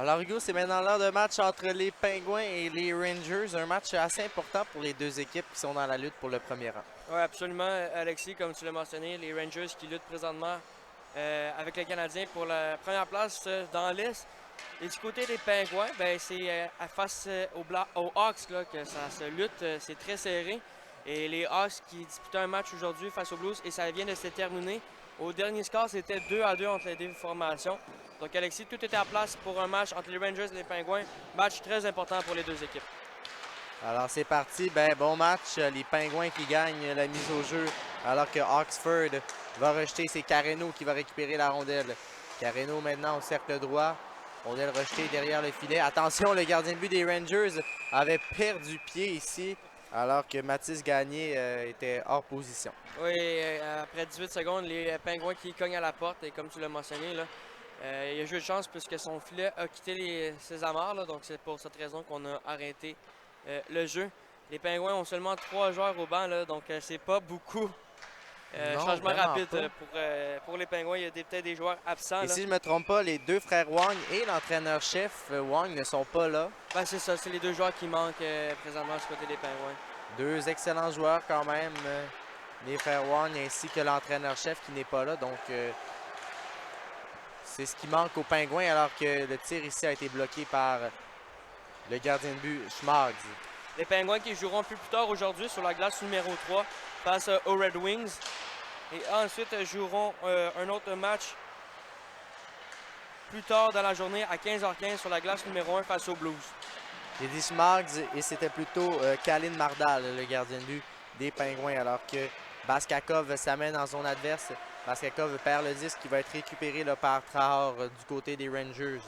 Alors Hugo, c'est maintenant l'heure de match entre les Pingouins et les Rangers. Un match assez important pour les deux équipes qui sont dans la lutte pour le premier rang. Oui, absolument, Alexis, comme tu l'as mentionné, les Rangers qui luttent présentement avec les Canadiens pour la première place dans l'Est. Et du côté des Pingouins, ben, c'est face aux Hawks là, que ça se lutte, c'est très serré. Et les Hawks qui disputaient un match aujourd'hui face aux Blues et ça vient de se terminer. Au dernier score, c'était 2-2 entre les deux formations. Donc Alexis, tout était en place pour un match entre les Rangers et les Pingouins. Match très important pour les deux équipes. Alors c'est parti, bon match. Les Pingouins qui gagnent la mise au jeu alors que Oxford va rejeter. C'est Carreno qui va récupérer la rondelle. Carreno maintenant au cercle droit. Rondelle rejetée derrière le filet. Attention, le gardien de but des Rangers avait perdu pied ici alors que Mathis Gagné était hors position. Oui, après 18 secondes, les Pingouins qui cognent à la porte et comme tu l'as mentionné, là, il a joué de chance puisque son filet a quitté ses amarres. Là, donc c'est pour cette raison qu'on a arrêté le jeu. Les Pingouins ont seulement 3 joueurs au banc, là, donc c'est pas beaucoup. Non, Changement vraiment rapide pas. pour les Pingouins. Il y a peut-être des joueurs absents. Et Là. si je ne me trompe pas, les deux frères Wang et l'entraîneur-chef Wang ne sont pas là. Ben, c'est ça, c'est les deux joueurs qui manquent présentement du côté des Pingouins. Deux excellents joueurs quand même, les frères Wang ainsi que l'entraîneur-chef qui n'est pas là. Donc, c'est ce qui manque aux Pingouins alors que le tir ici a été bloqué par le gardien de but Schmargs. Les Pingouins qui joueront un peu plus tard aujourd'hui sur la glace numéro 3 face aux Red Wings. Et ensuite joueront un autre match plus tard dans la journée à 15h15 sur la glace numéro 1 face aux Blues. J'ai dit Schmargs et c'était plutôt Kalin Mardal, le gardien de but des Pingouins, alors que Baskakov s'amène en zone adverse. Baskakov perd le disque qui va être récupéré là, par Trahor du côté des Rangers.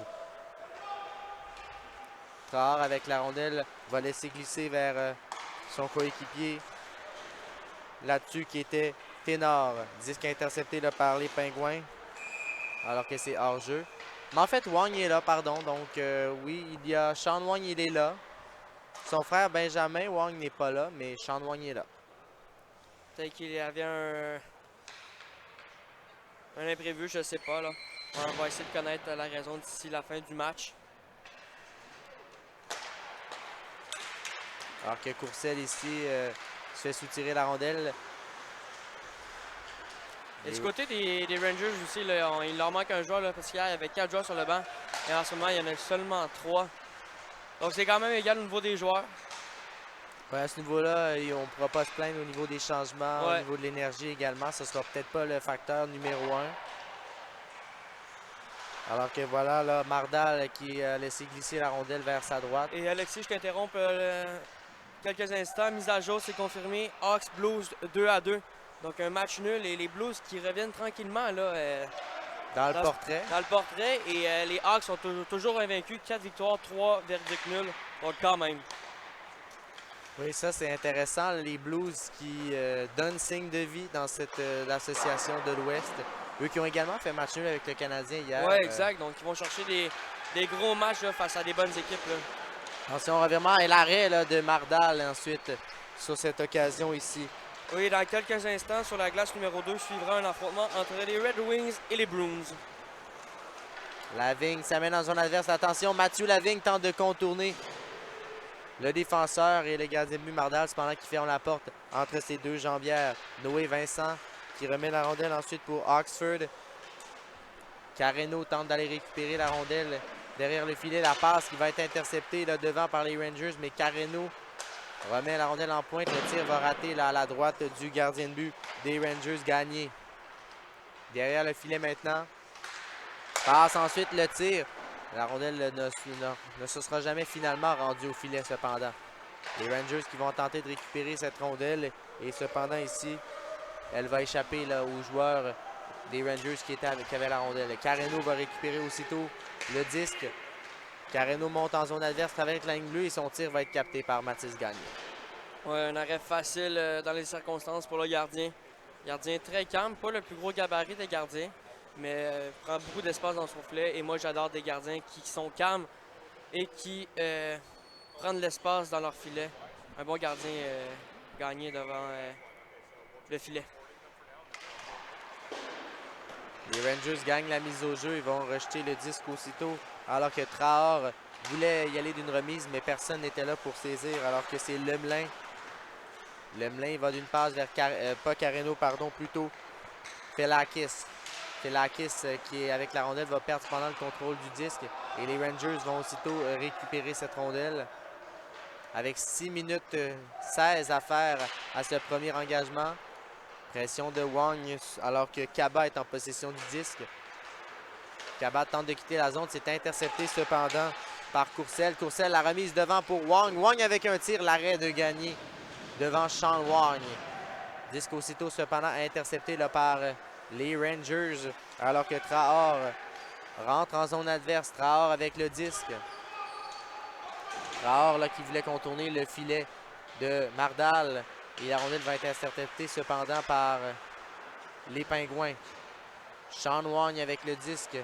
Trahor avec la rondelle va laisser glisser vers son coéquipier là-dessus qui était Ténor. Disque intercepté là, par les Pingouins alors que c'est hors-jeu. Mais en fait, Wang est là, pardon. Donc, oui, il y a Sean Wang, il est là. Son frère Benjamin Wang n'est pas là, mais Sean Wang est là. Peut-être qu'il y avait un imprévu, je sais pas. Là. On va essayer de connaître la raison d'ici la fin du match. Alors que Courcelle ici se fait soutirer la rondelle. Et du côté des Rangers aussi, là, il leur manque un joueur là, parce qu'il y avait 4 joueurs sur le banc. Et en ce moment, il y en a seulement 3. Donc c'est quand même égal au niveau des joueurs. Ouais, à ce niveau-là, on ne pourra pas se plaindre au niveau des changements, au Ouais. niveau de l'énergie également. Ce ne sera peut-être pas le facteur numéro 1. Alors que voilà, là, Mardal qui a laissé glisser la rondelle vers sa droite. Et Alexis, je t'interromps quelques instants. Mise à jour, c'est confirmé. Hawks Blues 2-2. Donc un match nul et les Blues qui reviennent tranquillement là, Dans le portrait. Dans le portrait. Et les Hawks sont toujours invaincus. 4 victoires, 3 verdicts nuls. Donc quand même. Oui, ça c'est intéressant. Les Blues qui donnent signe de vie dans cette l'association de l'Ouest. Eux qui ont également fait match nul avec le Canadien hier. Oui, exact. Donc ils vont chercher des gros matchs là, face à des bonnes équipes. Là. Attention, revirement et l'arrêt là, de Mardal ensuite sur cette occasion ici. Oui, dans quelques instants, sur la glace numéro 2, suivra un affrontement entre les Red Wings et les Bruins. Lavigne s'amène en zone adverse. Attention, Mathieu Lavigne tente de contourner le défenseur et le gardien de but Mardal cependant qu'il ferme la porte entre ses deux jambières. Noé Vincent qui remet la rondelle ensuite pour Oxford. Carreno tente d'aller récupérer la rondelle derrière le filet. La passe qui va être interceptée là, devant par les Rangers, mais Carreno remet la rondelle en pointe. Le tir va rater là, à la droite du gardien de but des Rangers Gagné. Derrière le filet maintenant. Passe ensuite le tir. La rondelle ne se sera jamais finalement rendue au filet cependant. Les Rangers qui vont tenter de récupérer cette rondelle. Et cependant ici, elle va échapper là, aux joueurs des Rangers qui avaient la rondelle. Carreno va récupérer aussitôt le disque. Carreno monte en zone adverse, avec la ligne bleue et son tir va être capté par Mathis Gagné. Ouais, un arrêt facile dans les circonstances pour le gardien. Gardien très calme, pas le plus gros gabarit des gardiens, mais prend beaucoup d'espace dans son filet. Et moi, j'adore des gardiens qui sont calmes et qui prennent l'espace dans leur filet. Un bon gardien gagné devant le filet. Les Rangers gagnent la mise au jeu. Ils vont rejeter le disque aussitôt Alors que Traor voulait y aller d'une remise, mais personne n'était là pour saisir. Alors que c'est Lemelin. Lemelin va d'une passe vers, pas Carreno, pardon, plutôt Felakis. Felakis qui est avec la rondelle va perdre pendant le contrôle du disque. Et les Rangers vont aussitôt récupérer cette rondelle. Avec 6 minutes 16 à faire à ce premier engagement. Pression de Wang alors que Kaba est en possession du disque. Kaba tente de quitter la zone. C'est intercepté cependant par Courcelles. Courcelles, la remise devant pour Wang. Wang avec un tir, l'arrêt de gagner devant Sean Wang. Disque aussitôt cependant intercepté là, par les Rangers. Alors que Traor rentre en zone adverse. Traor avec le disque. Traor là, qui voulait contourner le filet de Mardal. Et la rondelle va être interceptée cependant par les Pingouins. Sean Wang avec le disque.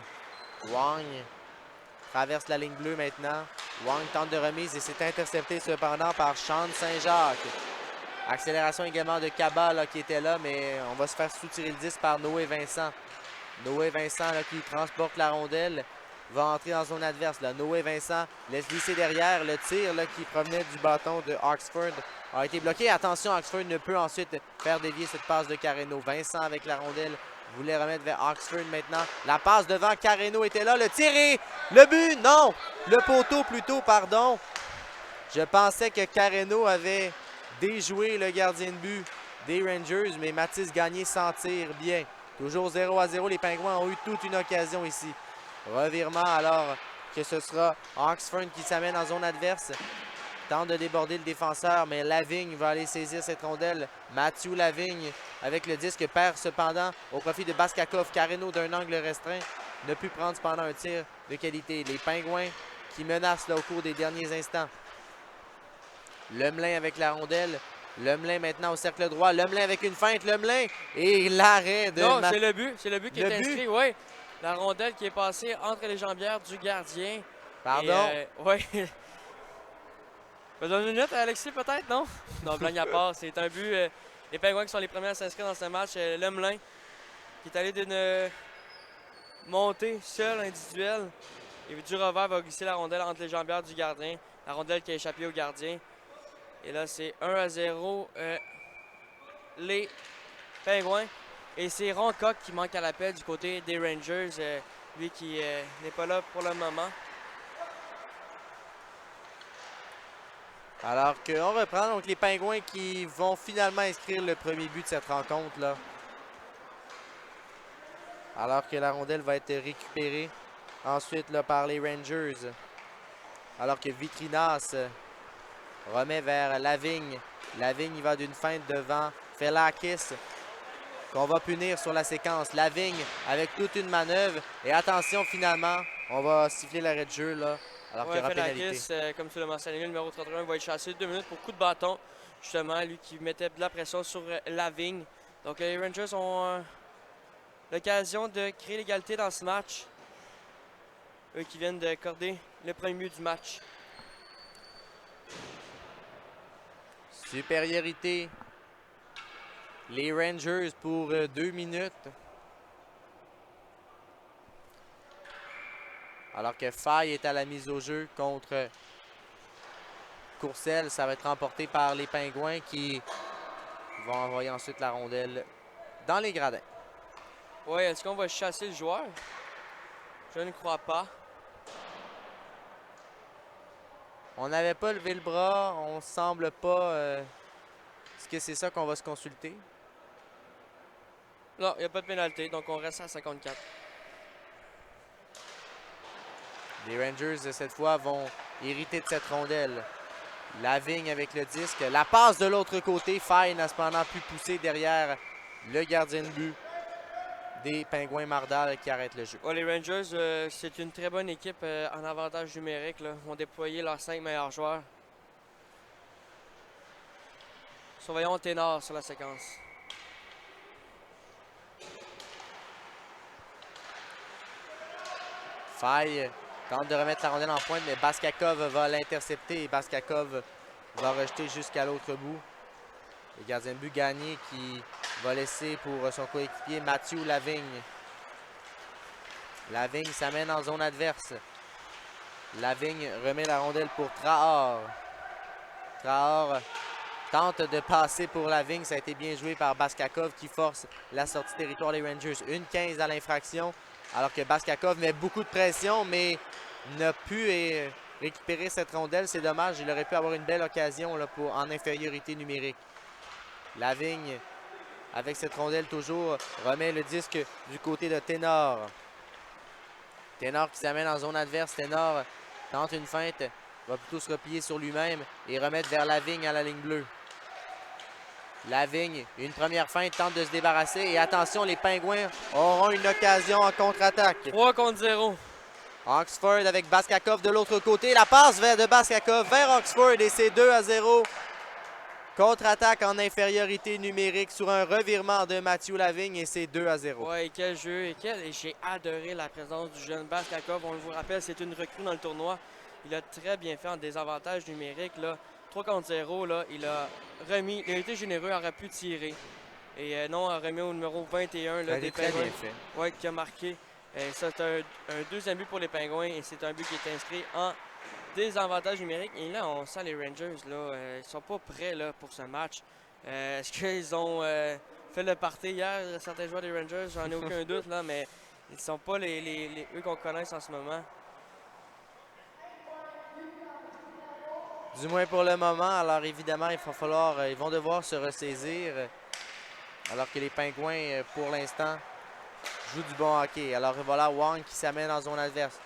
Wang traverse la ligne bleue maintenant. Wang tente de remise et c'est intercepté cependant par Sean Saint-Jacques. Accélération également de Kaba là, qui était là, mais on va se faire soutirer le disque par Noé Vincent. Noé Vincent là, qui transporte la rondelle va entrer en zone adverse. Là. Noé Vincent laisse glisser derrière. Le tir là, qui provenait du bâton de Oxford a été bloqué. Attention, Oxford ne peut ensuite faire dévier cette passe de Carreno. Vincent avec la rondelle voulait remettre vers Oxford maintenant. La passe devant, Carreno était là. Le tir et le but, non! Le poteau plutôt, pardon. Je pensais que Carreno avait déjoué le gardien de but des Rangers, mais Mathis Gagné s'en tire bien. Toujours 0-0, les Pingouins ont eu toute une occasion ici. Revirement alors que ce sera Oxford qui s'amène en zone adverse. Tente de déborder le défenseur, mais Lavigne va aller saisir cette rondelle. Mathieu Lavigne avec le disque perd cependant au profit de Baskakov. Carreno d'un angle restreint ne put prendre cependant un tir de qualité. Les Pingouins qui menacent là, au cours des derniers instants. Lemelin avec la rondelle. Lemelin maintenant au cercle droit. Lemelin avec une feinte. Lemelin et l'arrêt de... Non, c'est le but. C'est le but qui Le est but? inscrit, oui. La rondelle qui est passée entre les jambières du gardien. Pardon? Oui. Besoin d'une minute, Alexis, peut-être, non? Non, blague à part. C'est un but. Les Pingouins qui sont les premiers à s'inscrire dans ce match. Lemelin qui est allé d'une montée seule, individuelle. Et du revers va glisser la rondelle entre les jambières du gardien. La rondelle qui a échappé au gardien. Et là, c'est 1-0 les Pingouins. Et c'est Ron Coq qui manque à l'appel du côté des Rangers. Lui qui n'est pas là pour le moment. Alors qu'on reprend donc les Pingouins qui vont finalement inscrire le premier but de cette rencontre-là. Alors que la rondelle va être récupérée ensuite là, par les Rangers. Alors que Vitrinas remet vers Lavigne. Lavigne il va d'une feinte devant Felakis qu'on va punir sur la séquence. Lavigne avec toute une manœuvre. Et attention finalement, on va siffler l'arrêt de jeu là. Alors qu'il y aura pénalité. Comme tu l'as mentionné, le numéro 31 va être chassé 2 minutes pour coup de bâton. Justement, lui qui mettait de la pression sur Lavigne. Donc les Rangers ont l'occasion de créer l'égalité dans ce match. Eux qui viennent d'accorder le premier but du match. Supériorité. Les Rangers pour 2 minutes. Alors que Faye est à la mise au jeu contre Courcelles. Ça va être remporté par les Pingouins qui vont envoyer ensuite la rondelle dans les gradins. Oui, est-ce qu'on va chasser le joueur? Je ne crois pas. On n'avait pas levé le bras. On semble pas... Est-ce que c'est ça qu'on va se consulter? Non, il n'y a pas de pénalité, donc on reste à 54. Les Rangers, cette fois, vont hériter de cette rondelle. Lavigne avec le disque. La passe de l'autre côté. Faye n'a cependant pu pousser derrière le gardien de but des Pingouins Mardal qui arrête le jeu. Ouais, les Rangers, c'est une très bonne équipe en avantage numérique. Là. Ils ont déployé leurs 5 meilleurs joueurs. Surveillons Ténor sur la séquence. Faye tente de remettre la rondelle en pointe, mais Baskakov va l'intercepter et Baskakov va rejeter jusqu'à l'autre bout. Le gardien de but Gagné qui va laisser pour son coéquipier Mathieu Lavigne. Lavigne s'amène en zone adverse. Lavigne remet la rondelle pour Traor. Traor tente de passer pour Lavigne. Ça a été bien joué par Baskakov qui force la sortie territoire des Rangers. 1-15 à l'infraction. Alors que Baskakov met beaucoup de pression, mais n'a pu récupérer cette rondelle. C'est dommage. Il aurait pu avoir une belle occasion là, en infériorité numérique. Lavigne, avec cette rondelle toujours, remet le disque du côté de Ténor. Ténor qui s'amène en zone adverse. Ténor tente une feinte. Va plutôt se replier sur lui-même et remettre vers Lavigne à la ligne bleue. Lavigne, une première feinte, tente de se débarrasser. Et attention, les Pingouins auront une occasion en contre-attaque. 3 contre 0. Oxford avec Baskakov de l'autre côté. La passe de Baskakov vers Oxford et c'est 2-0. Contre-attaque en infériorité numérique sur un revirement de Mathieu Lavigne et c'est 2-0. Ouais, quel jeu et j'ai adoré la présence du jeune Baskakov. On vous rappelle, c'est une recrue dans le tournoi. Il a très bien fait en désavantage numérique. Là. 3 contre 0, là, il a été généreux, aurait pu tirer. Et non, a remis au numéro 21 là, des très Pingouins. bien fait. Ouais, qui a marqué. C'est un deuxième but pour les Pingouins et c'est un but qui est inscrit en désavantage numérique. Et là, on sent les Rangers, là, ils sont pas prêts là, pour ce match. Est-ce qu'ils ont fait le party hier, certains joueurs des Rangers? J'en ai aucun doute, là, mais ils ne sont pas eux qu'on connaisse en ce moment. Du moins pour le moment. Alors évidemment, ils vont devoir se ressaisir. Alors que les Pingouins, pour l'instant, jouent du bon hockey. Alors voilà Wang qui s'amène en zone adverse.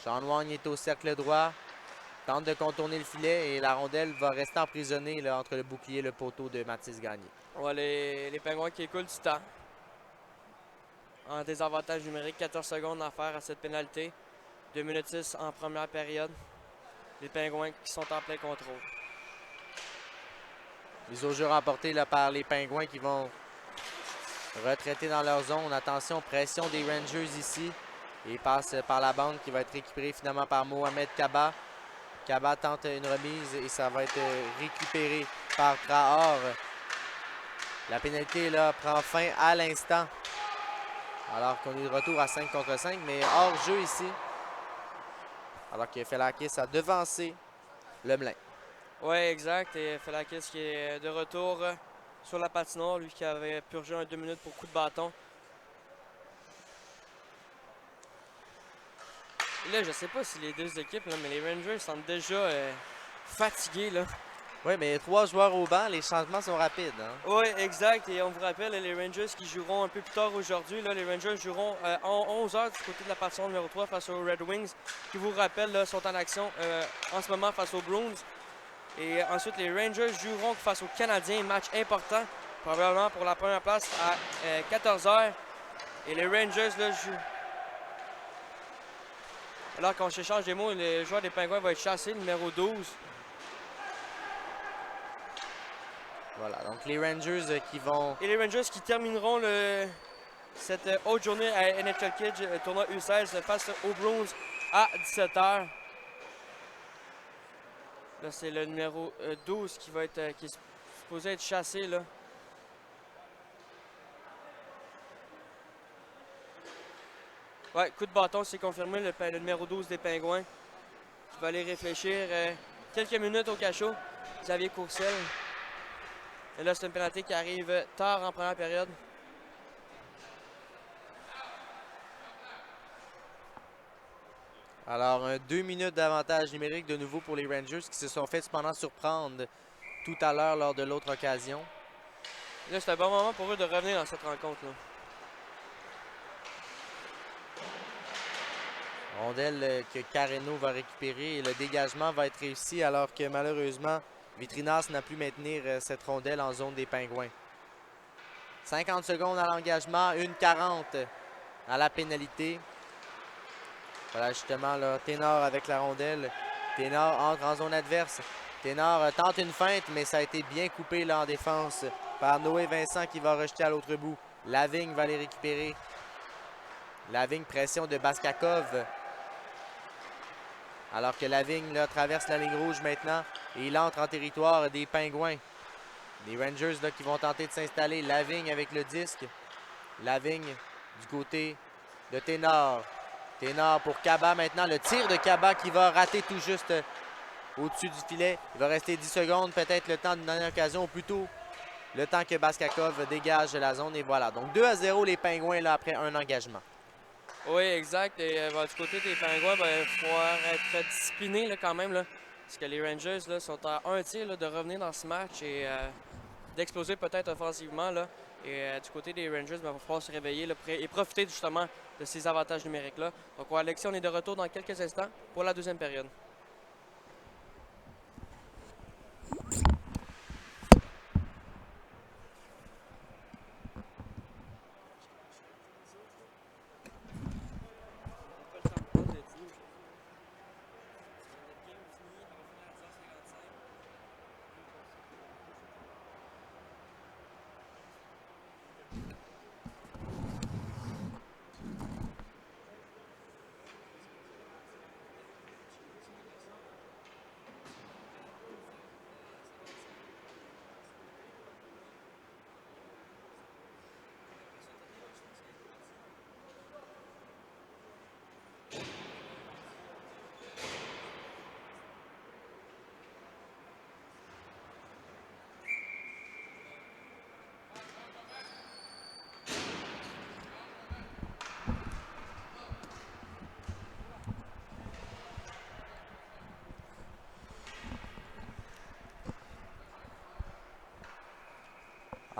Sean Wang est au cercle droit. Tente de contourner le filet et la rondelle va rester emprisonnée là, entre le bouclier et le poteau de Mathis Gagné. Ouais, les Pingouins qui écoulent du temps. En désavantage numérique, 14 secondes à faire à cette pénalité. 2 minutes 6 en première période. Les Pingouins qui sont en plein contrôle. Les au jeu remportés là, par les Pingouins qui vont retraiter dans leur zone. Attention, pression des Rangers ici. Et passe par la bande qui va être récupérée finalement par Mohamed Kaba. Kaba tente une remise et ça va être récupéré par Traor. La pénalité là, prend fin à l'instant. Alors qu'on est de retour à 5 contre 5, mais hors jeu ici. Alors que Felakis a devancé Lemelin. Oui, exact. Et Felakis qui est de retour sur la patinoire, lui qui avait purgé un 2 minutes pour coup de bâton. Et là, je sais pas si les deux équipes, là, mais les Rangers sont déjà fatigués. Là. Oui, mais 3 joueurs au banc, les changements sont rapides. Hein? Oui, exact. Et on vous rappelle, les Rangers qui joueront un peu plus tard aujourd'hui. Les Rangers joueront en 11h du côté de la patinoire numéro 3 face aux Red Wings, qui vous rappelle là, sont en action en ce moment face aux Bruins. Et ensuite, les Rangers joueront face aux Canadiens, match important, probablement pour la première place à 14h. Et les Rangers là, jouent. Alors qu'on s'échange des mots, le joueur des Pingouins va être chassé, numéro 12. Voilà, donc les Rangers qui vont... Et les Rangers qui termineront cette haute journée à NHL Kids, tournoi U16 face aux Bruins à 17h. Là, c'est le numéro 12 qui est supposé être chassé. Là. Ouais, coup de bâton, c'est confirmé, le numéro 12 des Pingouins. Qui va aller réfléchir quelques minutes au cachot. Xavier Courcelle. Et là, c'est une pénalité qui arrive tard en première période. Alors, 2 minutes d'avantage numérique de nouveau pour les Rangers qui se sont fait cependant surprendre tout à l'heure lors de l'autre occasion. Là, c'est un bon moment pour eux de revenir dans cette rencontre-là. Rondelle que Carreno va récupérer et le dégagement va être réussi alors que malheureusement, Vitrinas n'a pu maintenir cette rondelle en zone des Pingouins. 50 secondes à l'engagement, 1:40 à la pénalité. Voilà justement là, Ténor avec la rondelle. Ténor entre en zone adverse. Ténor tente une feinte, mais ça a été bien coupé là en défense par Noé Vincent qui va rejeter à l'autre bout. Lavigne va les récupérer. Lavigne, pression de Baskakov. Alors que Lavigne là, traverse la ligne rouge maintenant et il entre en territoire des Pingouins. Les Rangers là, qui vont tenter de s'installer. Lavigne avec le disque. Lavigne du côté de Ténor. Ténor pour Kaba maintenant. Le tir de Kaba qui va rater tout juste au-dessus du filet. Il va rester 10 secondes, peut-être le temps d'une dernière occasion, ou plutôt le temps que Baskakov dégage de la zone. Et voilà, donc 2-0 les Pingouins là, après un engagement. Oui, exact. Et du côté des Pingouins, il va falloir être discipliné là, quand même. Là, parce que les Rangers là, sont à un tir là, de revenir dans ce match et d'exploser peut-être offensivement. Là. Et du côté des Rangers, il va falloir se réveiller là, et profiter justement de ces avantages numériques-là. Donc, Alexis, on est de retour dans quelques instants pour la deuxième période.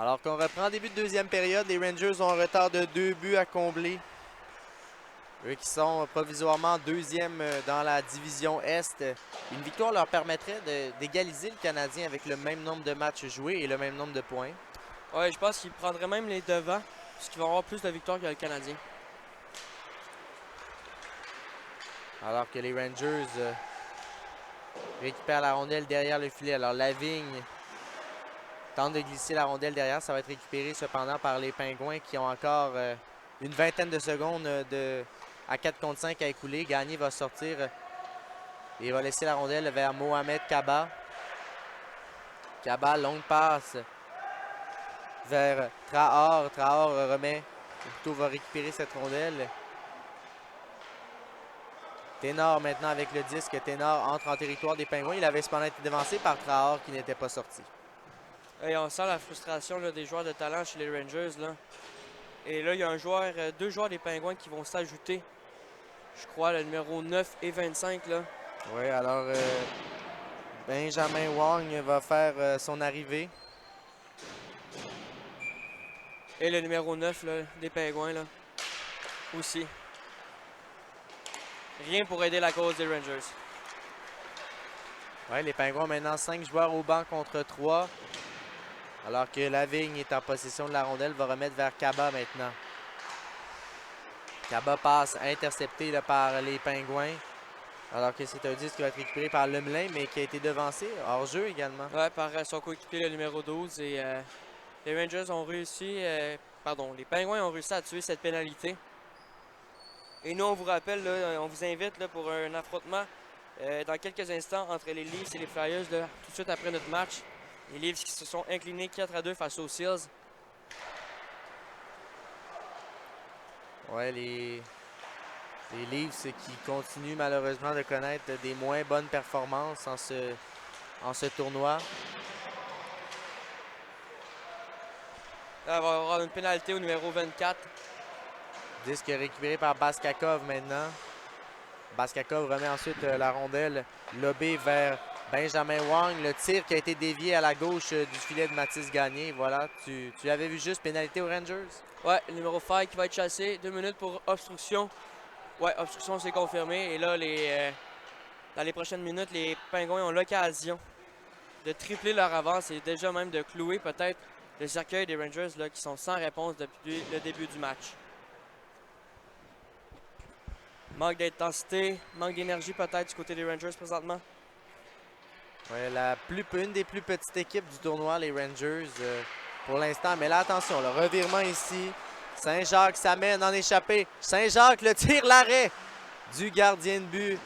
Alors qu'on reprend début de deuxième période, les Rangers ont un retard de 2 buts à combler. Eux qui sont provisoirement deuxième dans la division Est. Une victoire leur permettrait d'égaliser le Canadien avec le même nombre de matchs joués et le même nombre de points. Oui, je pense qu'ils prendraient même les devants, puisqu'ils vont avoir plus de victoires que le Canadien. Alors que les Rangers récupèrent la rondelle derrière le filet. Alors Lavigne tente de glisser la rondelle derrière. Ça va être récupéré cependant par les Pingouins qui ont encore une vingtaine de secondes à 4 contre 5 à écouler. Gagné va sortir et va laisser la rondelle vers Mohamed Kaba. Kaba, longue passe vers Traor. Traor remet, ou plutôt va récupérer cette rondelle. Ténor maintenant avec le disque. Ténor entre en territoire des Pingouins. Il avait cependant été devancé par Traor qui n'était pas sorti. Et on sent la frustration là, des joueurs de talent chez les Rangers. Là. Et là, il y a deux joueurs des Pingouins qui vont s'ajouter. Je crois le numéro 9 et 25. Là. Oui, alors Benjamin Wong va faire son arrivée. Et le numéro 9 là, des Pingouins là, aussi. Rien pour aider la cause des Rangers. Oui, les Pingouins ont maintenant 5 joueurs au banc contre 3. Alors que Lavigne est en possession de la rondelle, va remettre vers Kaba maintenant. Kaba passe intercepté là, par les Pingouins. Alors que c'est un disque qui va être récupéré par Lemelin, mais qui a été devancé hors jeu également. Ouais, par son coéquipier, le numéro 12. Et les Rangers ont réussi, les Pingouins ont réussi à tuer cette pénalité. Et nous, on vous rappelle, là, on vous invite là, pour un affrontement dans quelques instants entre les Leafs et les Flyers, là, tout de suite après notre match. Les Leafs qui se sont inclinés 4-2 face aux Seals. Ouais, les Leafs qui continuent malheureusement de connaître des moins bonnes performances en ce tournoi. Là, il va y avoir une pénalité au numéro 24. Disque récupéré par Baskakov maintenant. Baskakov remet ensuite la rondelle lobée vers Benjamin Wong. Le tir qui a été dévié à la gauche du filet de Mathis Gagné. Voilà, tu avais vu juste pénalité aux Rangers? Ouais, le numéro 5 qui va être chassé. 2 minutes pour obstruction. Ouais, obstruction, c'est confirmé. Et là, dans les prochaines minutes, les Pingouins ont l'occasion de tripler leur avance et déjà même de clouer peut-être le cercueil des Rangers là, qui sont sans réponse depuis le début du match. Manque d'intensité, manque d'énergie peut-être du côté des Rangers présentement. Ouais, une des plus petites équipes du tournoi, les Rangers, pour l'instant. Mais là, attention, le revirement ici. Saint-Jacques s'amène en échappée. Saint-Jacques, le tir, l'arrêt du gardien de but.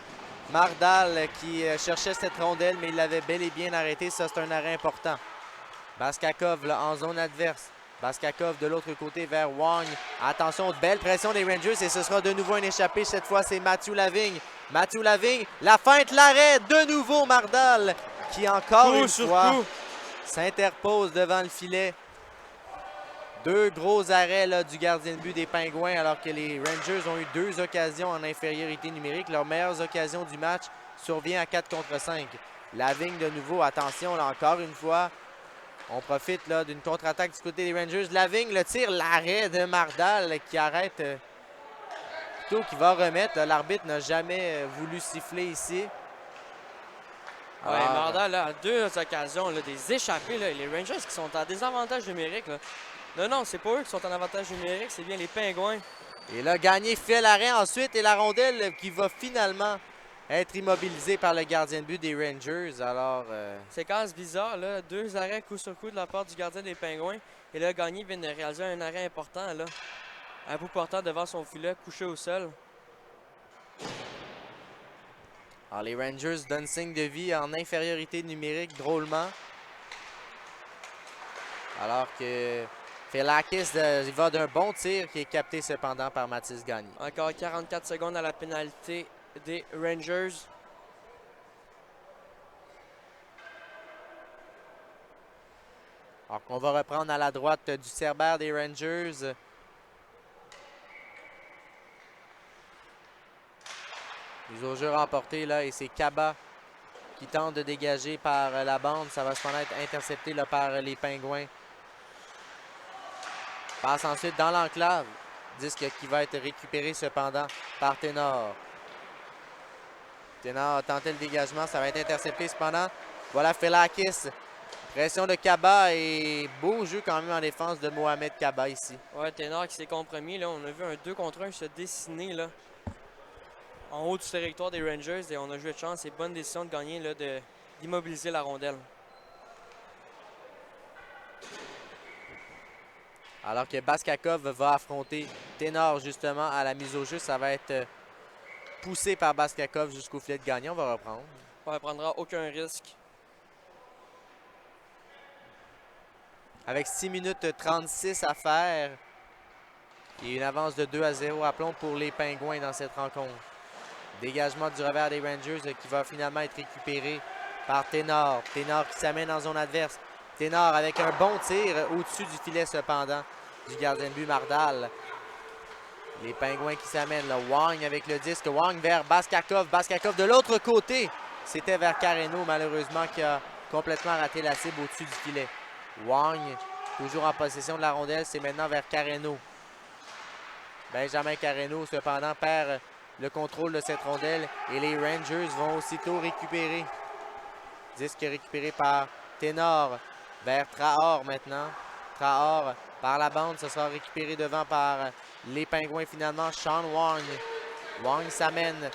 Mardal qui cherchait cette rondelle, mais il l'avait bel et bien arrêté. Ça, c'est un arrêt important. Baskakov là, en zone adverse. Baskakov de l'autre côté vers Wong. Attention, belle pression des Rangers et ce sera de nouveau un échappé. Cette fois, c'est Mathieu Lavigne. Mathieu Lavigne, la feinte, l'arrêt. De nouveau, Mardal qui encore une fois s'interpose devant le filet. Deux gros arrêts là, du gardien de but des Pingouins alors que les Rangers ont eu 2 occasions en infériorité numérique. Leurs meilleures occasions du match survient à 4 contre 5. Lavigne de nouveau, attention là encore une fois. On profite d'une contre-attaque du côté des Rangers. Lavigne, le tir, l'arrêt de Mardal qui arrête, plutôt qui va remettre. L'arbitre n'a jamais voulu siffler ici. Ouais, Mardal là, a 2 occasions, là, des échappées. Là, les Rangers qui sont en désavantage numérique. Là. Non, c'est pas eux qui sont en avantage numérique, c'est bien les Pingouins. Et là, Gagné fait l'arrêt ensuite et la rondelle qui va finalement être immobilisée par le gardien de but des Rangers. Alors, séquence bizarre, là. 2 arrêts coup sur coup de la part du gardien des Pingouins. Et là, Gagné vient de réaliser un arrêt important, là. Un bout portant devant son filet, couché au sol. Alors, les Rangers donnent signe de vie en infériorité numérique, drôlement. Alors que Felakis, il va d'un bon tir qui est capté cependant par Mathis Gagné. Encore 44 secondes à la pénalité des Rangers. Alors qu'on va reprendre à la droite du Cerbère des Rangers. Mise au jeu remporté là et c'est Kaba qui tente de dégager par la bande. Ça va cependant être intercepté là, par les Pingouins. Passe ensuite dans l'enclave. Disque qui va être récupéré cependant par Ténor. Ténor a tenté le dégagement. Ça va être intercepté cependant. Voilà Felakis. Pression de Kaba et beau jeu quand même en défense de Mohamed Kaba ici. Ouais, Ténor qui s'est compromis. Là. On a vu un 2 contre 1 se dessiner là, en haut du territoire des Rangers et on a joué de chance. C'est bonne décision de gagner là, d'immobiliser la rondelle. Alors que Baskakov va affronter Ténor justement à la mise au jeu. Ça va être poussé par Baskakov jusqu'au filet de gagnant. On va reprendre. On ne prendra aucun risque. Avec 6 minutes 36 à faire. Et une avance de 2-0 à plomb pour les Pingouins dans cette rencontre. Dégagement du revers des Rangers qui va finalement être récupéré par Ténor. Ténor qui s'amène en zone adverse. Ténor avec un bon tir au-dessus du filet cependant du gardien de but Mardal. Les Pingouins qui s'amènent. Wang avec le disque. Wang vers Baskakov. Baskakov de l'autre côté. C'était vers Carreno malheureusement qui a complètement raté la cible au-dessus du filet. Wang toujours en possession de la rondelle. C'est maintenant vers Carreno. Benjamin Carreno cependant perd le contrôle de cette rondelle. Et les Rangers vont aussitôt récupérer. Disque récupéré par Ténor. Vers Traor maintenant. Traor par la bande. Ce sera récupéré devant par les Pingouins finalement. Sean Wang. Wang s'amène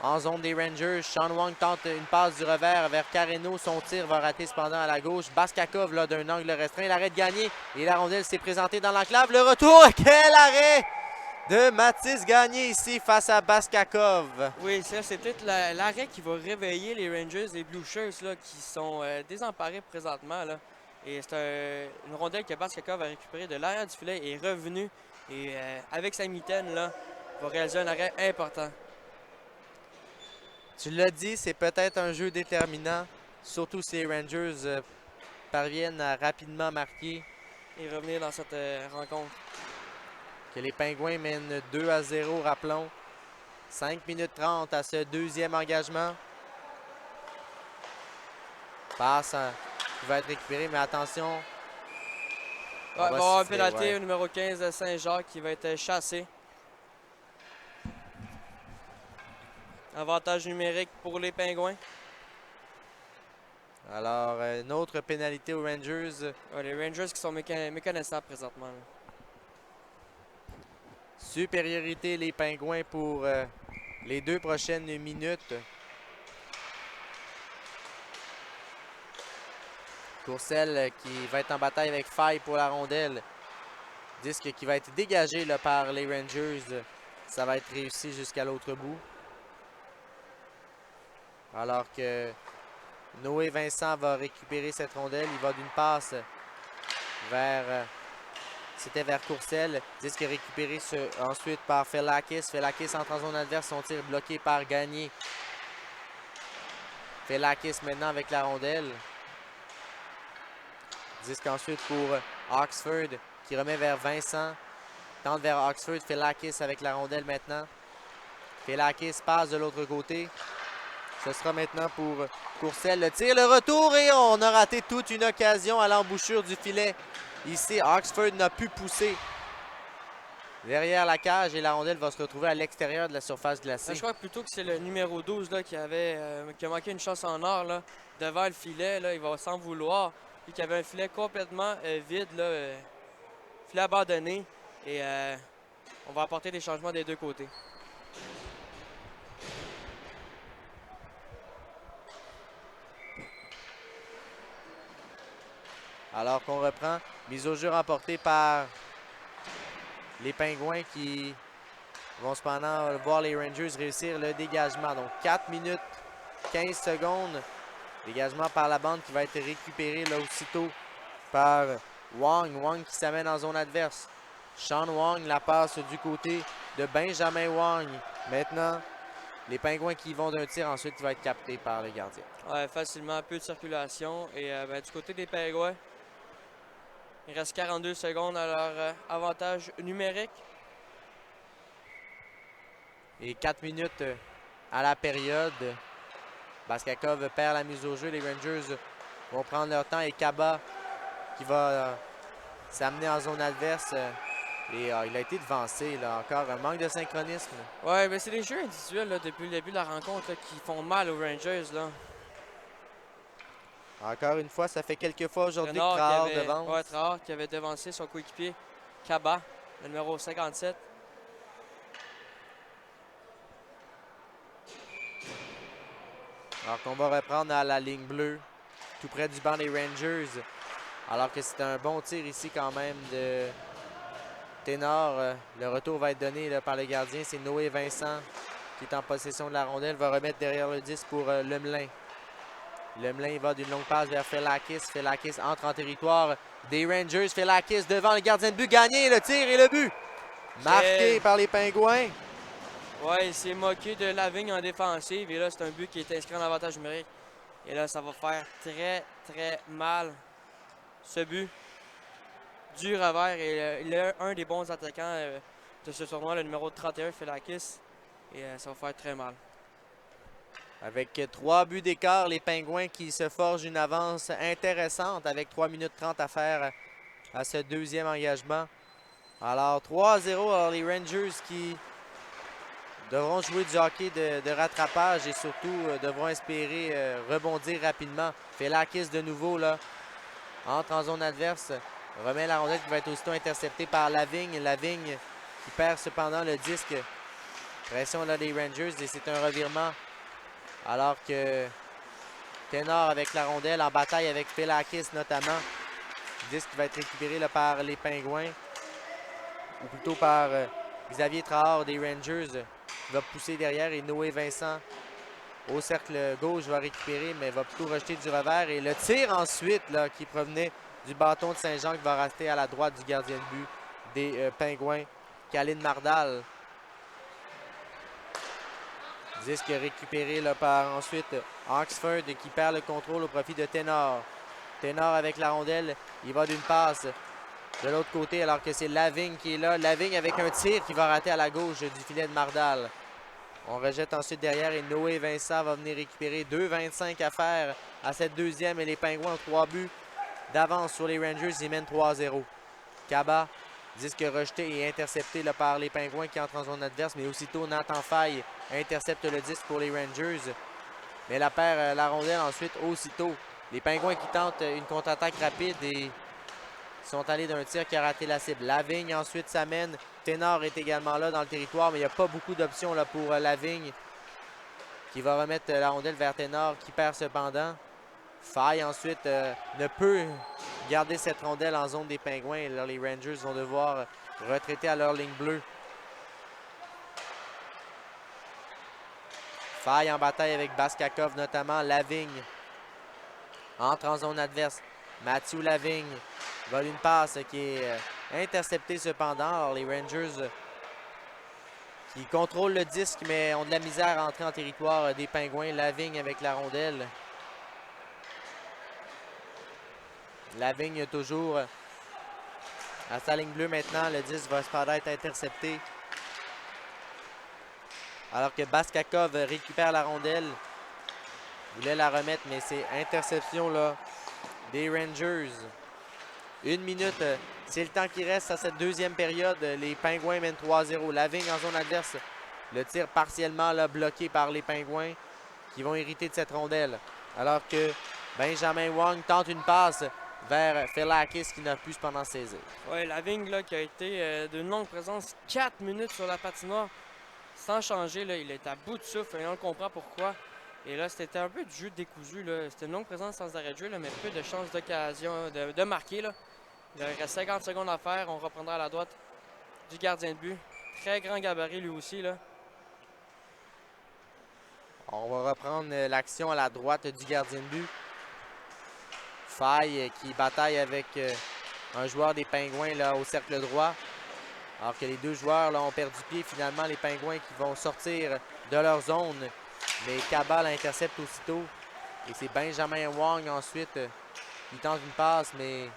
en zone des Rangers. Sean Wang tente une passe du revers vers Carreno. Son tir va rater cependant à la gauche. Baskakov là d'un angle restreint. L'arrêt de gagner. Et la rondelle s'est présentée dans l'enclave. Le retour. Quel arrêt de Mathis Gagné ici face à Baskakov. Oui, ça c'est peut-être l'arrêt qui va réveiller les Rangers, les Blue Shirts là, qui sont désemparés présentement. Là. Et c'est une rondelle que Baskakov a récupérée de l'arrière du filet et est revenu. Et avec sa mitaine, là, va réaliser un arrêt important. Tu l'as dit, c'est peut-être un jeu déterminant. Surtout si les Rangers parviennent à rapidement marquer. Et revenir dans cette rencontre. Que les Pingouins mènent 2-0, rappelons. 5 minutes 30 à ce deuxième engagement. Passe qui va être récupéré, mais attention. Il va y avoir un pénalité au numéro 15 de Saint-Jacques qui va être chassé. Avantage numérique pour les Pingouins. Alors, une autre pénalité aux Rangers. Ouais, les Rangers qui sont méconnaissables présentement. Là. Supériorité les Pingouins pour les 2 prochaines minutes. Courcelle qui va être en bataille avec Faye pour la rondelle. Disque qui va être dégagé là, par les Rangers. Ça va être réussi jusqu'à l'autre bout. Alors que Noé Vincent va récupérer cette rondelle. Il va d'une passe vers C'était vers Courcelles. Disque récupéré ensuite par Felakis. Felakis entre en zone adverse. Son tir bloqué par Gagné. Felakis maintenant avec la rondelle. Disque ensuite pour Oxford qui remet vers Vincent. Tente vers Oxford. Felakis avec la rondelle maintenant. Felakis passe de l'autre côté. Ce sera maintenant pour Courcelles. Le tir, le retour et on a raté toute une occasion à l'embouchure du filet. Ici, Oxford n'a pu pousser derrière la cage et la rondelle va se retrouver à l'extérieur de la surface glacée. Je crois plutôt que c'est le numéro 12 là, qui a manqué une chance en or là, devant le filet. Là, il va s'en vouloir. Puis qu'il y avait un filet complètement vide, là, filet abandonné. Et on va apporter des changements des deux côtés. Alors qu'on reprend, mise au jeu remportée par les Pingouins qui vont cependant voir les Rangers réussir le dégagement. Donc 4 minutes 15 secondes. Dégagement par la bande qui va être récupéré là aussitôt par Wong. Wong qui s'amène en zone adverse. Sean Wong la passe du côté de Benjamin Wong. Maintenant, les Pingouins qui vont d'un tir ensuite qui va être capté par le gardien. Ouais, facilement, peu de circulation. Et du côté des Pingouins, il reste 42 secondes à leur avantage numérique. Et 4 minutes à la période. Baskakov perd la mise au jeu. Les Rangers vont prendre leur temps. Et Kaba qui va s'amener en zone adverse. Et il a été devancé. Là, encore un manque de synchronisme. Ouais, mais c'est des jeux individuels là, depuis le début de la rencontre là, qui font mal aux Rangers. Là. Encore une fois, ça fait quelques fois aujourd'hui que Traor devance. Ouais, Traor qui avait devancé son coéquipier Kaba, le numéro 57. Alors qu'on va reprendre à la ligne bleue, tout près du banc des Rangers. Alors que c'est un bon tir ici quand même de Ténor. Le retour va être donné là, par le gardien. C'est Noé Vincent qui est en possession de la rondelle. Va remettre derrière le 10 pour Lemelin. Lemelin va d'une longue passe vers Felakis. Felakis entre en territoire des Rangers. Felakis devant le gardien de but. Gagné le tir et le but. Marqué par les Pingouins. Ouais, il s'est moqué de Lavigne en défensive. Et là, c'est un but qui est inscrit en avantage numérique. Et là, ça va faire très, très mal. Ce but du revers. Et il est un des bons attaquants de ce tournoi, le numéro 31, Felakis. Et ça va faire très mal. Avec 3 buts d'écart, les Pingouins qui se forgent une avance intéressante avec 3 minutes 30 à faire à ce deuxième engagement. Alors 3-0, alors les Rangers qui devront jouer du hockey de rattrapage et surtout devront espérer rebondir rapidement. Felakis de nouveau là, entre en zone adverse, remet la rondelle qui va être aussitôt interceptée par Lavigne. Lavigne qui perd cependant le disque. Pression là des Rangers et c'est un revirement. Alors que Ténor avec la rondelle en bataille avec Felakis notamment. Disque qui va être récupéré là, par les Pingouins. Ou plutôt par Xavier Traor des Rangers. Qui va pousser derrière et Noé Vincent au cercle gauche va récupérer mais va plutôt rejeter du revers. Et le tir ensuite là, qui provenait du bâton de Saint-Jean qui va rester à la droite du gardien de but des Pingouins, Kaline Mardal. Disque récupéré là, par ensuite Oxford qui perd le contrôle au profit de Ténor. Ténor avec la rondelle, il va d'une passe de l'autre côté alors que c'est Lavigne qui est là. Lavigne avec un tir qui va rater à la gauche du filet de Mardal. On rejette ensuite derrière et Noé Vincent va venir récupérer 2,25 à faire à cette deuxième et les Pingouins ont 3 buts d'avance sur les Rangers. Ils mènent 3-0. Kaba, disque rejeté et intercepté là, par les Pingouins qui entrent en zone adverse, mais aussitôt Nathan Faye intercepte le disque pour les Rangers. Mais la perd la rondelle ensuite aussitôt. Les Pingouins qui tentent une contre-attaque rapide et sont allés d'un tir qui a raté la cible. Lavigne ensuite s'amène. Ténor est également là dans le territoire, mais il n'y a pas beaucoup d'options là pour Lavigne qui va remettre la rondelle vers Ténor qui perd cependant. Faye ensuite ne peut garder cette rondelle en zone des Pingouins. Alors, les Rangers vont devoir retraiter à leur ligne bleue. Faye en bataille avec Baskakov notamment. Lavigne entre en zone adverse. Mathieu Lavigne va une passe qui est intercepté cependant. Alors, les Rangers qui contrôlent le disque, mais ont de la misère à entrer en territoire des Pingouins. Lavigne avec la rondelle. Lavigne toujours à sa ligne bleue maintenant. Le disque va cependant être intercepté. Alors que Baskakov récupère la rondelle. Il voulait la remettre, mais c'est interception là, des Rangers. 1 minute, c'est le temps qui reste à cette deuxième période. Les Pingouins mènent 3-0. Lavigne en zone adverse. Le tir partiellement là, bloqué par les Pingouins qui vont hériter de cette rondelle. Alors que Benjamin Wong tente une passe vers Felakis qui n'a pu cependant saisir. Oui, Lavigne là, qui a été d'une longue présence, 4 minutes sur la patinoire, sans changer. Là, il est à bout de souffle et on comprend pourquoi. Et là, c'était un peu du jeu décousu. C'était une longue présence sans arrêt de jeu, là, mais peu de chances d'occasion de marquer. Là. Il reste 50 secondes à faire. On reprendra à la droite du gardien de but. Très grand gabarit lui aussi. Là. On va reprendre l'action à la droite du gardien de but. Faille qui bataille avec un joueur des Pingouins là, au cercle droit. Alors que les deux joueurs là, ont perdu pied. Finalement, les Pingouins qui vont sortir de leur zone. Mais Cabal intercepte aussitôt. Et c'est Benjamin Wong ensuite qui tente une passe, mais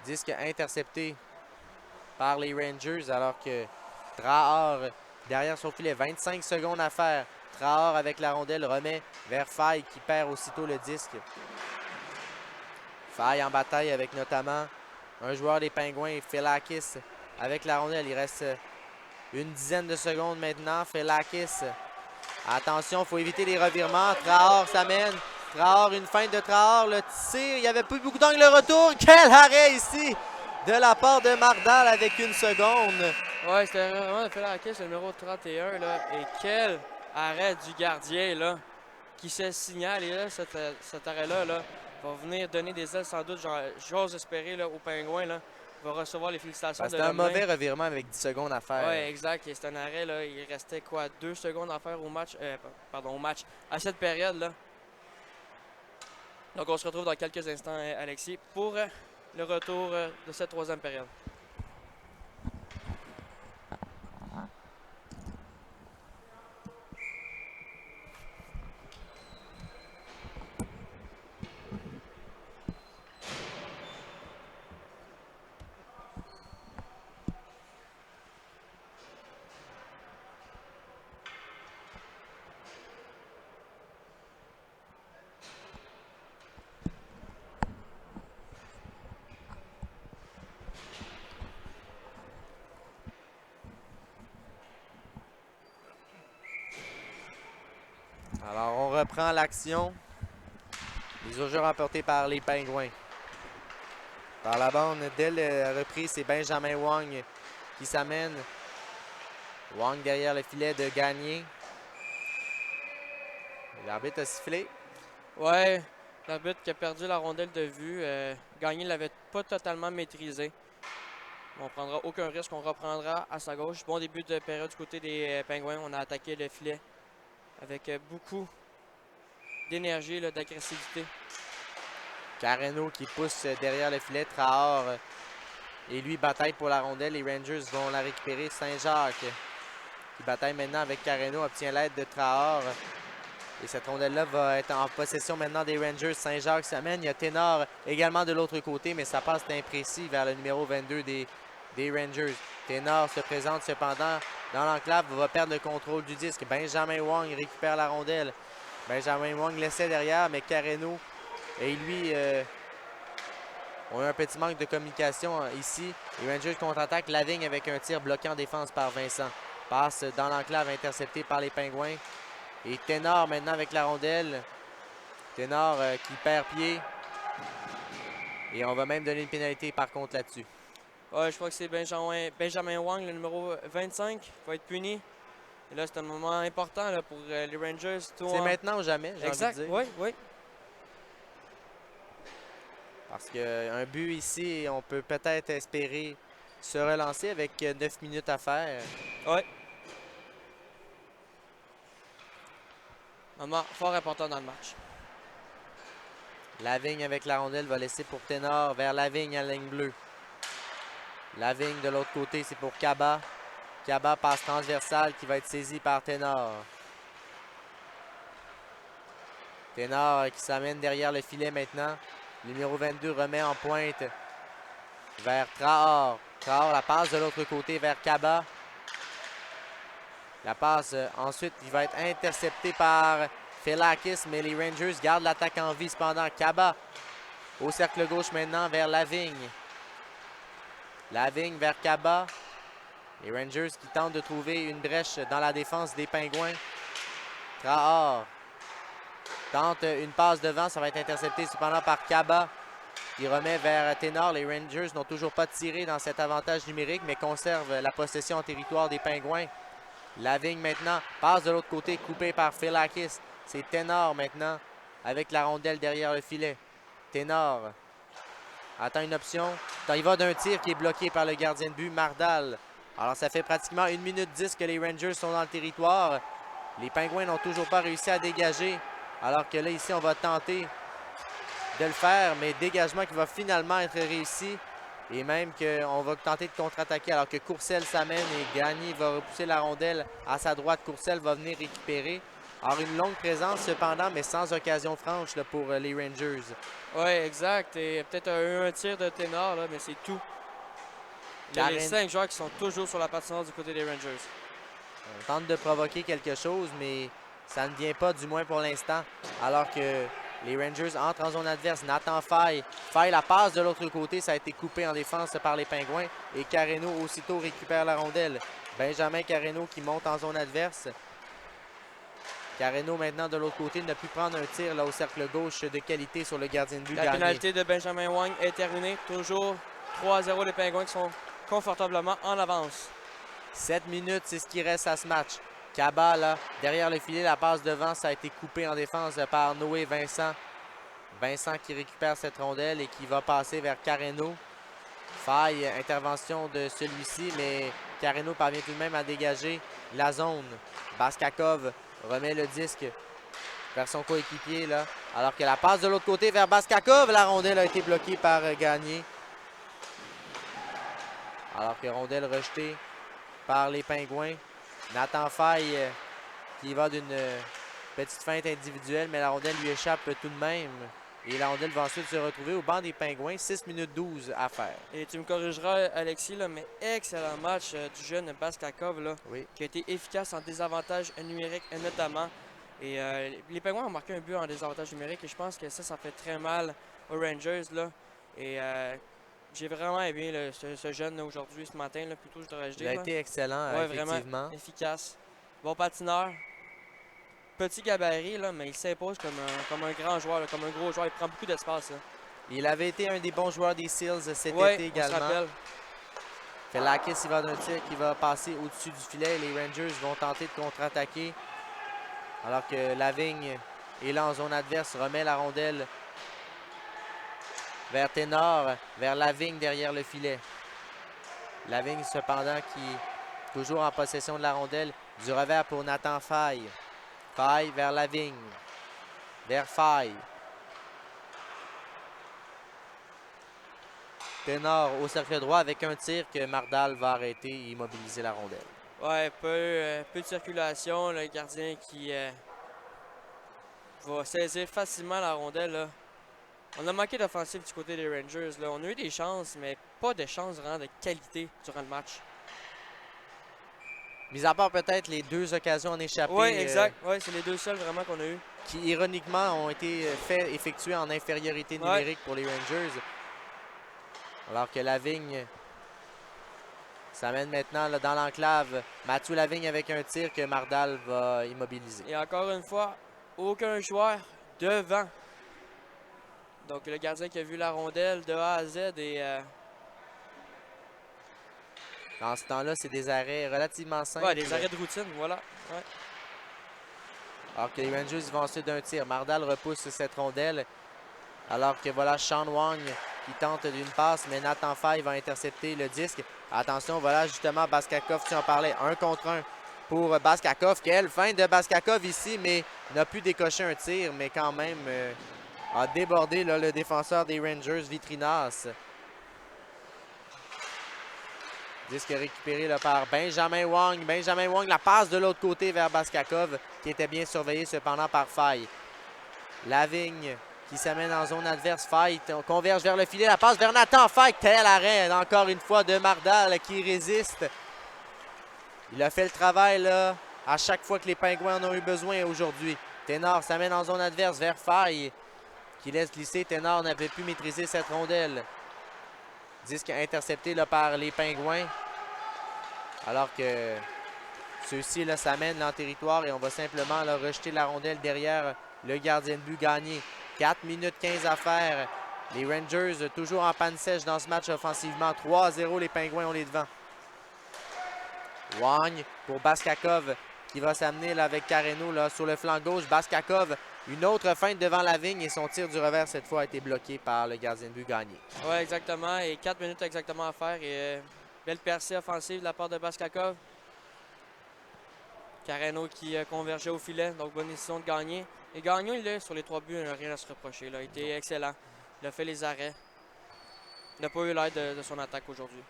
disque intercepté par les Rangers. Alors que Traor derrière son filet. 25 secondes à faire. Traor avec la rondelle remet vers Faille qui perd aussitôt le disque. Faille en bataille avec notamment un joueur des Pingouins, Felakis, avec la rondelle. Il reste une dizaine de secondes maintenant. Felakis. Attention, il faut éviter les revirements. Traor s'amène. Traor, une feinte de Traor. Le tir, il n'y avait plus beaucoup d'angle. Le retour. Quel arrêt ici de la part de Mardal avec 1 seconde. Ouais, c'était vraiment Felakis, le numéro 31. Là. Et quel arrêt du gardien là, qui se signale. Et là, cet arrêt-là là, va venir donner des ailes sans doute. J'ose espérer là, aux Pingouins. Là, va recevoir les félicitations. C'était un mauvais revirement avec 10 secondes à faire. Oui, exact. Et c'est un arrêt. Là, il restait quoi, 2 secondes à faire au match. Au match. À cette période. Là. Donc, on se retrouve dans quelques instants, Alexis, pour le retour de cette troisième période. Alors, on reprend l'action. Les enjeux remportés par les Pingouins. Par la bande, dès la reprise, c'est Benjamin Wong qui s'amène. Wong derrière le filet de Gagné. L'arbitre a sifflé. Ouais, l'arbitre qui a perdu la rondelle de vue. Gagné ne l'avait pas totalement maîtrisé. On ne prendra aucun risque. On reprendra à sa gauche. Bon début de période du côté des Pingouins. On a attaqué le filet avec beaucoup d'énergie, d'agressivité. Carreno qui pousse derrière le filet. Traor et lui bataille pour la rondelle. Les Rangers vont la récupérer. Saint-Jacques qui bataille maintenant avec Carreno. Obtient l'aide de Traor. Et cette rondelle-là va être en possession maintenant des Rangers. Saint-Jacques s'amène. Il y a Ténor également de l'autre côté, mais ça passe imprécis vers le numéro 22 des Rangers. Ténor se présente cependant dans l'enclave, va perdre le contrôle du disque. Benjamin Wong récupère la rondelle. Benjamin Wong laissait derrière, mais Carreno et lui ont eu un petit manque de communication ici. Les Rangers contre-attaquent. Lavigne avec un tir bloqué en défense par Vincent. Passe dans l'enclave intercepté par les Pingouins. Et Ténor maintenant avec la rondelle. Ténor qui perd pied. Et on va même donner une pénalité par contre là-dessus. Ouais, je crois que c'est Benjamin Wong, le numéro 25, qui va être puni. Et là, c'est un moment important là, pour les Rangers. C'est maintenant ou jamais, j'ai envie de dire. Oui, oui. Parce qu'un but ici, on peut peut-être espérer se relancer avec 9 minutes à faire. Oui. Moment fort important dans le match. Lavigne avec la rondelle va laisser pour Ténor vers Lavigne à la ligne bleue. Lavigne de l'autre côté, c'est pour Kaba. Kaba passe transversale qui va être saisi par Ténor. Ténor qui s'amène derrière le filet maintenant. Numéro 22 remet en pointe vers Traor. Traor la passe de l'autre côté vers Kaba. La passe ensuite, il va être intercepté par Felakis, mais les Rangers gardent l'attaque en vie cependant. Kaba au cercle gauche maintenant vers Lavigne. Lavigne vers Kaba. Les Rangers qui tentent de trouver une brèche dans la défense des Pingouins. Traor tente une passe devant, ça va être intercepté cependant par Kaba. Il remet vers Ténor. Les Rangers n'ont toujours pas tiré dans cet avantage numérique, mais conservent la possession en territoire des Pingouins. Lavigne maintenant passe de l'autre côté, coupé par Felakis. C'est Ténor maintenant avec la rondelle derrière le filet. Ténor attend une option. Il va d'un tir qui est bloqué par le gardien de but, Mardal. Alors ça fait pratiquement 1 minute 10 que les Rangers sont dans le territoire. Les Pingouins n'ont toujours pas réussi à dégager. Alors que là, ici, on va tenter de le faire, mais dégagement qui va finalement être réussi. Et même qu'on va tenter de contre-attaquer alors que Courcelles s'amène et Gagné va repousser la rondelle à sa droite. Courcelles va venir récupérer. Alors une longue présence cependant, mais sans occasion franche là, pour les Rangers. Oui, exact. Et peut-être un tir de Ténor, là, mais c'est tout. Il y a les 5 joueurs qui sont toujours sur la patinoire du côté des Rangers. On tente de provoquer quelque chose, mais ça ne vient pas, du moins pour l'instant. Alors que les Rangers entrent en zone adverse. Nathan Faye. Faye la passe de l'autre côté. Ça a été coupé en défense par les Pingouins. Et Carreno aussitôt récupère la rondelle. Benjamin Carreno qui monte en zone adverse. Carreno maintenant de l'autre côté ne plus prendre un tir là, au cercle gauche de qualité sur le gardien de but. La pénalité de Benjamin Wang est terminée. Toujours 3-0 les Pingouins qui sont confortablement en avance. 7 minutes, c'est ce qui reste à ce match. Kaba, là, derrière le filet, la passe devant, ça a été coupé en défense par Noé Vincent. Vincent qui récupère cette rondelle et qui va passer vers Carreno. Faille, intervention de celui-ci, mais Carreno parvient tout de même à dégager la zone. Baskakov remet le disque vers son coéquipier, là. Alors que la passe de l'autre côté vers Baskakov, la rondelle a été bloquée par Gagné. Alors que rondelle rejetée par les Pingouins. Nathan Faye qui va d'une petite feinte individuelle, mais la rondelle lui échappe tout de même. Et la rondelle va ensuite se retrouver au banc des Pingouins. 6 minutes 12 à faire. Et tu me corrigeras, Alexis, là, mais excellent match du jeune Baskakov, là, Oui. qui a été efficace en désavantage numérique notamment. Et les Pingouins ont marqué un but en désavantage numérique et je pense que ça fait très mal aux Rangers. Là. Et j'ai vraiment aimé ce jeune aujourd'hui, ce matin, là, plutôt, je devrais dire. Il a été excellent, ouais, effectivement. Vraiment efficace. Bon patineur. Petit gabarit, là, mais il s'impose comme un grand joueur, là, comme un gros joueur. Il prend beaucoup d'espace. Il avait été un des bons joueurs des Seals cet ouais, été également. On se rappelle. Felakis, il va d'un tir qui va passer au-dessus du filet. Les Rangers vont tenter de contre-attaquer. Alors que Lavigne est là en zone adverse, remet la rondelle vers Ténor, vers Lavigne derrière le filet. Lavigne cependant qui est toujours en possession de la rondelle. Du revers pour Nathan Faye. Faye vers Lavigne. Vers Faye. Ténor au cercle droit avec un tir que Mardal va arrêter et immobiliser la rondelle. Ouais, peu de circulation. Le gardien qui va saisir facilement la rondelle. Là. On a manqué d'offensive du côté des Rangers. Là. On a eu des chances, mais pas de chances vraiment de qualité durant le match. Mis à part peut-être les 2 occasions en échappée. Oui, exact. Ouais, c'est les 2 seuls vraiment qu'on a eu. Qui, ironiquement, ont été effectués en infériorité numérique pour les Rangers. Alors que Lavigne s'amène maintenant là, dans l'enclave. Mathieu Lavigne avec un tir que Mardal va immobiliser. Et encore une fois, aucun joueur devant. Donc le gardien qui a vu la rondelle de A à Z et... Dans ce temps-là, c'est des arrêts relativement simples. Ouais, des arrêts de routine, voilà. Ouais. Alors que les Rangers vont ensuite d'un tir. Mardal repousse cette rondelle. Alors que voilà Sean Wang qui tente d'une passe, mais Nathan Faye va intercepter le disque. Attention, voilà justement Baskakov, tu en parlais, 1 contre 1 pour Baskakov. Quelle feinte de Baskakov ici, mais n'a pu décocher un tir, mais quand même a débordé là, le défenseur des Rangers, Vitrinas. Disque récupéré là, par Benjamin Wong. Benjamin Wong, la passe de l'autre côté vers Baskakov, qui était bien surveillé cependant par Faye. Lavigne qui s'amène en zone adverse. Faye converge vers le filet. La passe vers Nathan Faye. Tel arrêt, encore une fois, de Mardal qui résiste. Il a fait le travail là, à chaque fois que les Pingouins en ont eu besoin aujourd'hui. Ténor s'amène en zone adverse vers Faye, qui laisse glisser. Ténor n'avait pu maîtriser cette rondelle. Disque intercepté là, par les Pingouins. Alors que ceux-ci s'amènent en territoire et on va simplement là, rejeter la rondelle derrière le gardien de but gagné. 4 minutes 15 à faire. Les Rangers toujours en panne sèche dans ce match offensivement. 3-0, les Pingouins ont les devants. Wang pour Baskakov qui va s'amener avec Carreno là, sur le flanc gauche. Baskakov, une autre feinte devant la vigne et son tir du revers cette fois a été bloqué par le gardien de but gagné. Oui, exactement. Et 4 minutes exactement à faire. Et belle percée offensive de la part de Baskakov. Carreno qui convergeait au filet, donc bonne décision de gagner. Et Gagnon, il est sur les 3 buts, il n'a rien à se reprocher. Là. Il a été excellent. Il a fait les arrêts. Il n'a pas eu l'aide de son attaque aujourd'hui.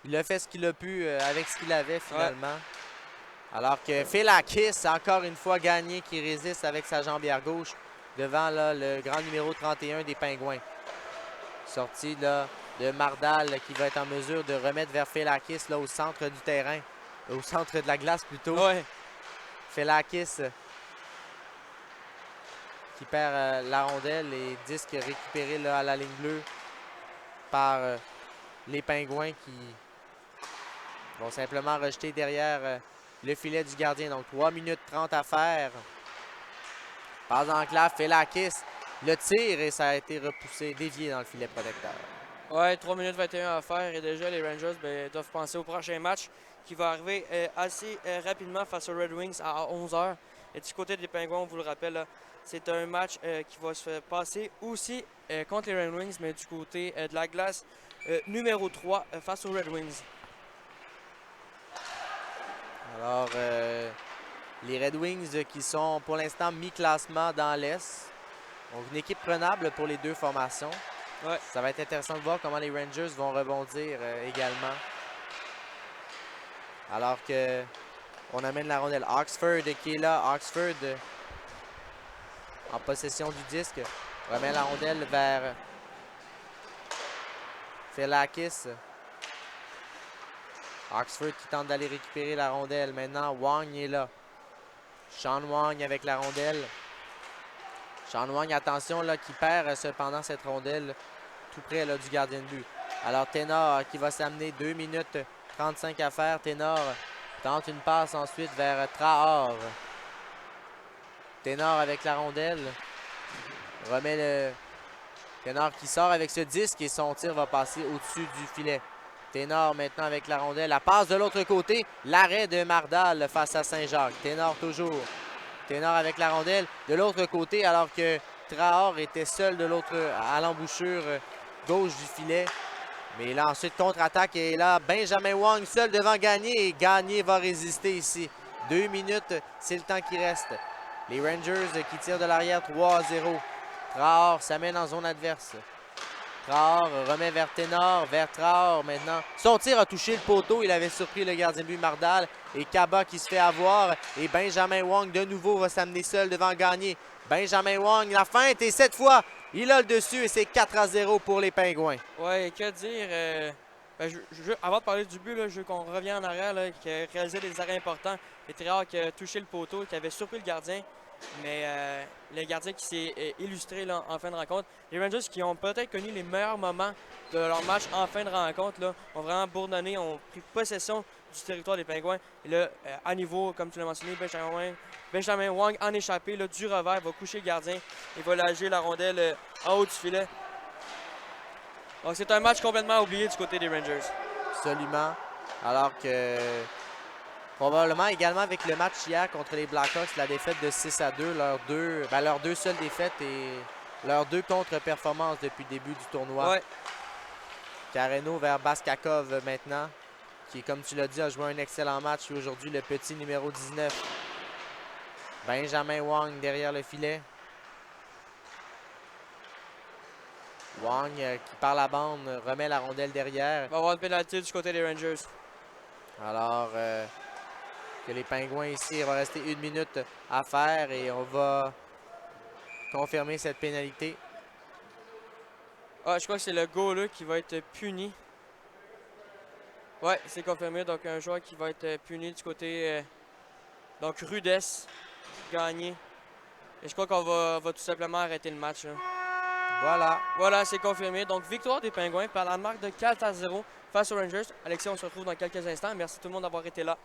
Il a fait ce qu'il a pu avec ce qu'il avait finalement. Ouais. Alors que Felakis a encore une fois gagné, qui résiste avec sa jambière gauche devant là, le grand numéro 31 des Pingouins. Sortie là, de Mardal qui va être en mesure de remettre vers Felakis là, au centre du terrain. Au centre de la glace plutôt. Ouais. Felakis qui perd la rondelle et disque récupéré là, à la ligne bleue par les Pingouins qui vont simplement rejeter derrière le filet du gardien. Donc 3 minutes 30 à faire. Passe en clave, Felakis le tire et ça a été repoussé, dévié dans le filet protecteur. Ouais, 3 minutes 21 à faire et déjà les Rangers doivent penser au prochain match qui va arriver assez rapidement face aux Red Wings à 11 h. Et du côté des Pingouins, on vous le rappelle, c'est un match qui va se passer aussi contre les Red Wings, mais du côté de la glace numéro 3 face aux Red Wings. Alors, les Red Wings qui sont pour l'instant mi-classement dans l'Est. Donc, une équipe prenable pour les deux formations. Ouais. Ça va être intéressant de voir comment les Rangers vont rebondir également. Alors que on amène la rondelle. Oxford qui est là. Oxford en possession du disque. Remet la rondelle vers Felakis. Oxford qui tente d'aller récupérer la rondelle. Maintenant, Wang est là. Sean Wang avec la rondelle. Sean Wang, attention, là, qui perd cependant cette rondelle tout près là, du gardien de but. Alors, Ténor qui va s'amener 2 minutes 35 à faire. Ténor tente une passe ensuite vers Traor. Ténor avec la rondelle. Remet le Ténor qui sort avec ce disque et son tir va passer au-dessus du filet. Ténor maintenant avec la rondelle. La passe de l'autre côté. L'arrêt de Mardal face à Saint-Jacques. Ténor toujours. Ténor avec la rondelle de l'autre côté alors que Traor était seul de l'autre à l'embouchure gauche du filet. Mais là ensuite contre-attaque et là Benjamin Wong seul devant Gagné et Gagné va résister ici. 2 minutes, c'est le temps qui reste. Les Rangers qui tirent de l'arrière 3-0. Traor s'amène en zone adverse. Traor remet vers Ténor, vers Traor maintenant. Son tir a touché le poteau. Il avait surpris le gardien de but Mardal. Et Kaba qui se fait avoir. Et Benjamin Wong de nouveau va s'amener seul devant Gagné. Benjamin Wong, la feinte. Et cette fois, il a le dessus et c'est 4-0 pour les Pingouins. Ouais, que dire. Avant de parler du but, là, je veux qu'on revienne en arrière, là, qui a réalisé des arrêts importants. Et Traor qui a touché le poteau, qui avait surpris le gardien. Mais le gardien qui s'est illustré là, en fin de rencontre. Les Rangers qui ont peut-être connu les meilleurs moments de leur match en fin de rencontre là, ont vraiment bourdonné, ont pris possession du territoire des Pingouins. Et là, à niveau, comme tu l'as mentionné, Benjamin Wong en échappé là, du revers, va coucher le gardien et va lâcher la rondelle en haut du filet. Donc c'est un match complètement oublié du côté des Rangers. Absolument. Alors que probablement également avec le match hier contre les Blackhawks, la défaite de 6-2, leurs deux seules défaites et leurs 2 contre-performances depuis le début du tournoi. Ouais. Carreno vers Baskakov maintenant, qui, comme tu l'as dit, a joué un excellent match aujourd'hui, le petit numéro 19. Benjamin Wong derrière le filet. Wong qui par la bande remet la rondelle derrière. Il va y avoir une pénalité du côté des Rangers. Alors que les Pingouins ici, il va rester 1 minute à faire et on va confirmer cette pénalité. Ah, je crois que c'est le goaler qui va être puni. Ouais, c'est confirmé. Donc, un joueur qui va être puni du côté. Donc, Rudess, gagné. Et je crois qu'on va tout simplement arrêter le match. Là. Voilà. Voilà, c'est confirmé. Donc, victoire des Pingouins par la marque de 4-0 face aux Rangers. Alexis, on se retrouve dans quelques instants. Merci tout le monde d'avoir été là.